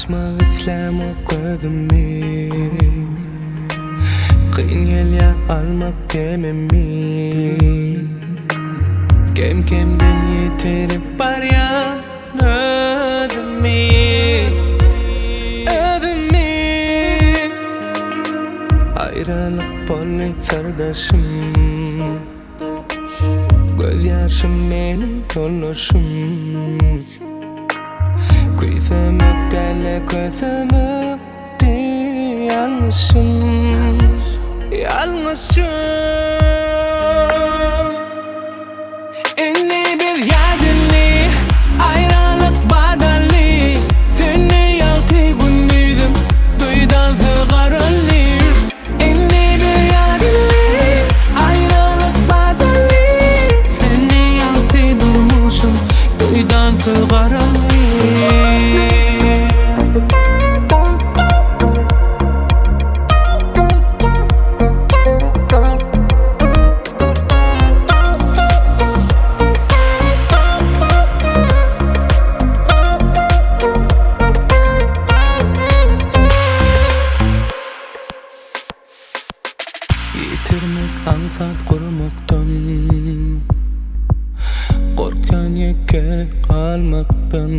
Açmak islamo gözümü, kıyın gelya almak dememi. Kemden yetirip baryan özümü, ayrılık bolly sardaşım, göz yaşım benim yoldaşım. Kuyfemeklerle közümekti yanlışım, Inni bir yadini, ayrılık badali. Seni yaltı gündüzüm, duydan sıgarali. Inni bir yadini, ayrılık badali. Seni yaltı durmuşum, duydan sıgarali. Yitirmek ansat kurmaktan, korkan yeke almaktan.